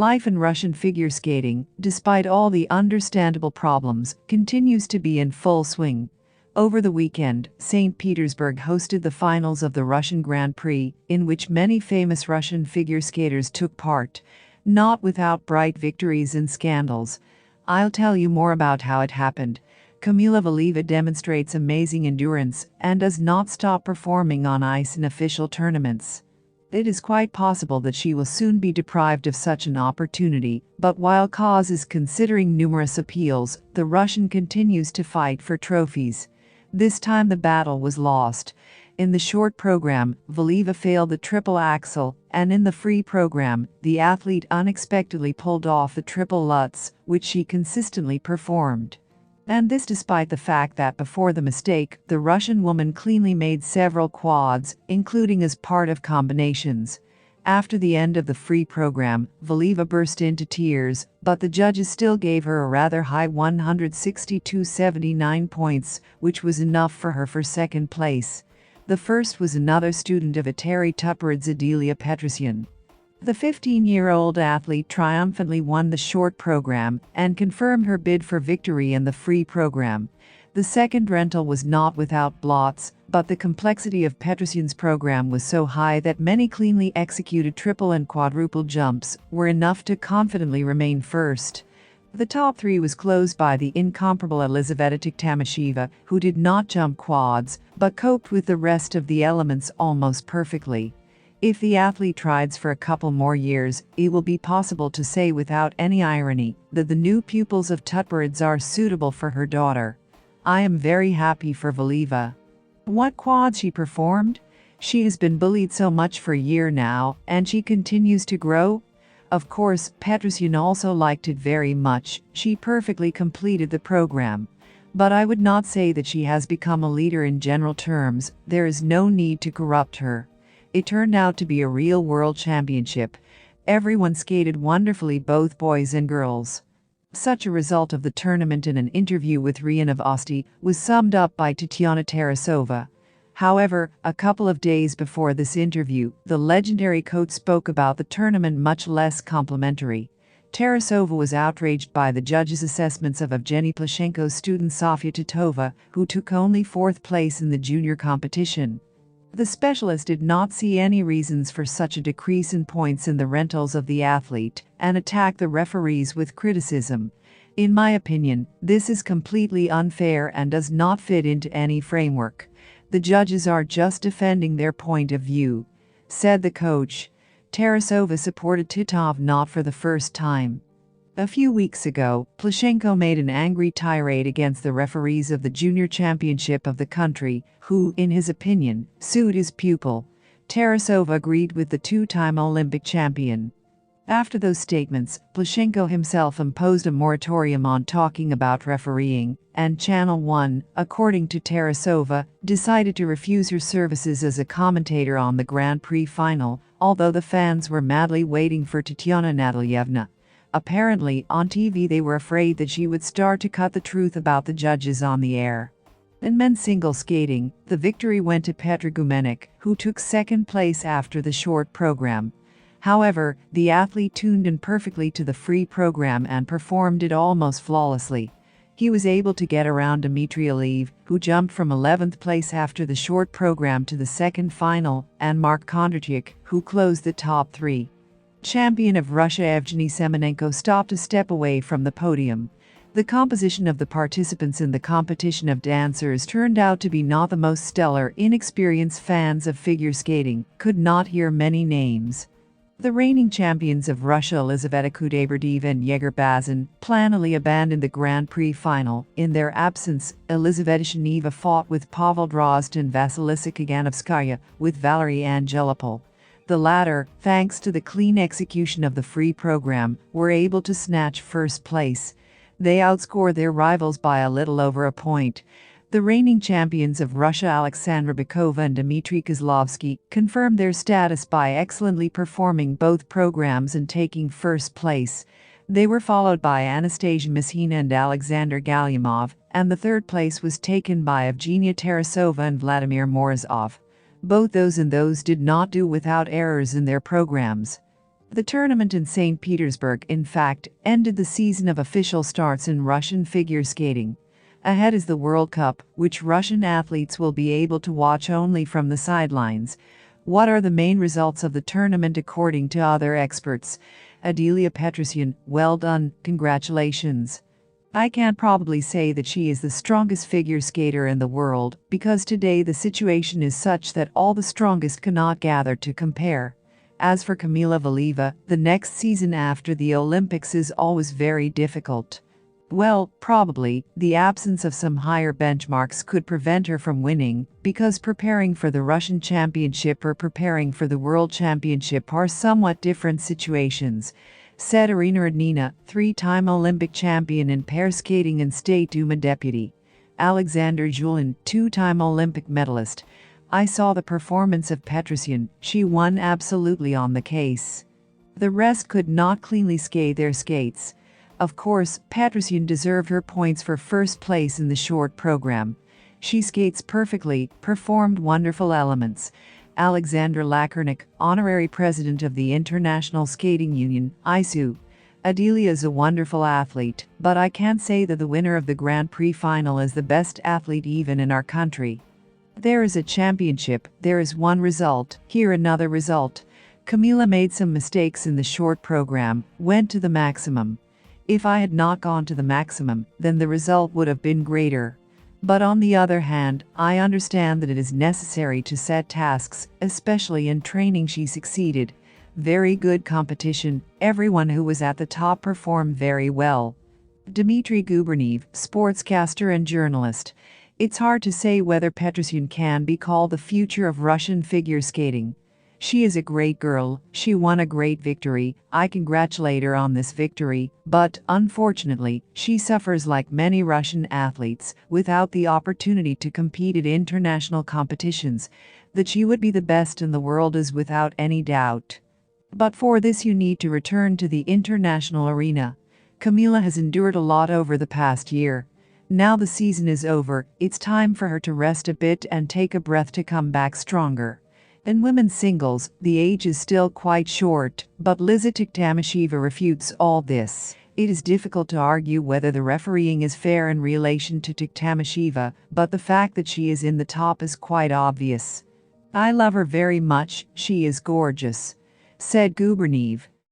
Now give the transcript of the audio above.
Life in Russian figure skating, despite all the understandable problems, continues to be in full swing. Over the weekend, St. Petersburg hosted the finals of the Russian Grand Prix, in which many famous Russian figure skaters took part, not without bright victories and scandals. I'll tell you more about how it happened. Kamila Valieva demonstrates amazing endurance and does not stop performing on ice in official tournaments. It is quite possible that she will soon be deprived of such an opportunity, but while Kaz is considering numerous appeals, the Russian continues to fight for trophies. This time the battle was lost. In the short program, Valieva failed the triple axel, and in the free program, the athlete unexpectedly pulled off the triple Lutz, which she consistently performed. And this despite the fact that before the mistake, the Russian woman cleanly made several quads, including as part of combinations. After the end of the free program, Valieva burst into tears, but the judges still gave her a rather high 162.79 points, which was enough for her for second place. The first was another student of Eteri Tuparidze, Adelia Petrosyan. The 15-year-old athlete triumphantly won the short program and confirmed her bid for victory in the free program. The second rental was not without blots, but the complexity of Petrosyan's program was so high that many cleanly executed triple and quadruple jumps were enough to confidently remain first. The top three was closed by the incomparable Elizaveta Tiktamasheva, who did not jump quads, but coped with the rest of the elements almost perfectly. If the athlete tries for a couple more years, it will be possible to say without any irony that the new pupils of Tuparidze are suitable for her daughter. I am very happy for Valieva. What quads she performed? She has been bullied so much for a year now, and she continues to grow. Of course, Petrosyan also liked it very much. She perfectly completed the program. But I would not say that she has become a leader in general terms. There is no need to corrupt her. It turned out to be a real world championship. Everyone skated wonderfully, both boys and girls. Such a result of the tournament in an interview with RIA Novosti was summed up by Tatiana Tarasova. However, a couple of days before this interview, the legendary coach spoke about the tournament much less complimentary. Tarasova was outraged by the judges' assessments of Evgeny Plushenko's student Sofia Titova, who took only fourth place in the junior competition. The specialist did not see any reasons for such a decrease in points in the rentals of the athlete and attacked the referees with criticism. In my opinion, this is completely unfair and does not fit into any framework. The judges are just defending their point of view, said the coach. Tarasova supported Titov not for the first time. A few weeks ago, Plushenko made an angry tirade against the referees of the junior championship of the country, who, in his opinion, sued his pupil. Tarasova agreed with the two-time Olympic champion. After those statements, Plushenko himself imposed a moratorium on talking about refereeing, and Channel 1, according to Tarasova, decided to refuse her services as a commentator on the Grand Prix final, although the fans were madly waiting for Tatyana Natalyevna. Apparently, on TV they were afraid that she would start to cut the truth about the judges on the air. In men's single skating, the victory went to Petr Gumenik, who took second place after the short program. However, the athlete tuned in perfectly to the free program and performed it almost flawlessly. He was able to get around Dmitry Aliyev, who jumped from 11th place after the short program to the second final, and Mark Kondratyuk, who closed the top three. Champion of Russia Evgeny Semenenko stopped a step away from the podium. The composition of the participants in the competition of dancers turned out to be not the most stellar. Inexperienced fans of figure skating could not hear many names. The reigning champions of Russia Elizaveta Kudaiberdieva and Yegor Bazin plannily abandoned the Grand Prix final. In their absence, Elizaveta Sheneva fought with Pavel Drozd and Vasilisa Kaganovskaya with Valery Angelopol. The latter, thanks to the clean execution of the free program, were able to snatch first place. They outscored their rivals by a little over a point. The reigning champions of Russia Alexandra Bykova and Dmitry Kozlovsky confirmed their status by excellently performing both programs and taking first place. They were followed by Anastasia Mishina and Alexander Galyamov, and the third place was taken by Evgenia Tarasova and Vladimir Morozov. Both those and those did not do without errors in their programs. The tournament in St. Petersburg, in fact, ended the season of official starts in Russian figure skating. Ahead is the World Cup, which Russian athletes will be able to watch only from the sidelines. What are the main results of the tournament according to other experts? Adelia Petrosyan, well done, congratulations. I can't probably say that she is the strongest figure skater in the world, because today the situation is such that all the strongest cannot gather to compare. As for Kamila Valieva, the next season after the Olympics is always very difficult. Well, probably, the absence of some higher benchmarks could prevent her from winning, because preparing for the Russian Championship or preparing for the World Championship are somewhat different situations, said Irina Rodnina, three-time Olympic champion in pair skating and State Duma deputy. Alexander Julin, two-time Olympic medalist. I saw the performance of Petrosyan, she won absolutely on the case. The rest could not cleanly skate their skates. Of course, Petrosyan deserved her points for first place in the short program. She skates perfectly, performed wonderful elements. Alexander Lakernik, honorary president of the International Skating Union, ISU. Adelia is a wonderful athlete, but I can't say that the winner of the Grand Prix final is the best athlete even in our country. There is a championship, there is one result, here another result. Kamila made some mistakes in the short program, went to the maximum. If I had not gone to the maximum, then the result would have been greater. But on the other hand, I understand that it is necessary to set tasks, especially in training. She succeeded. Very good competition, everyone who was at the top performed very well. Dmitry Guberniev, sportscaster and journalist. It's hard to say whether Petrosyan can be called the future of Russian figure skating. She is a great girl, she won a great victory, I congratulate her on this victory, but, unfortunately, she suffers like many Russian athletes, without the opportunity to compete at international competitions. That she would be the best in the world is without any doubt. But for this you need to return to the international arena. Kamila has endured a lot over the past year. Now the season is over, it's time for her to rest a bit and take a breath to come back stronger. In women's singles, the age is still quite short, but Liza Tiktamasheva refutes all this. It is difficult to argue whether the refereeing is fair in relation to Tiktamasheva, but the fact that she is in the top is quite obvious. I love her very much, she is gorgeous, said Guberniev.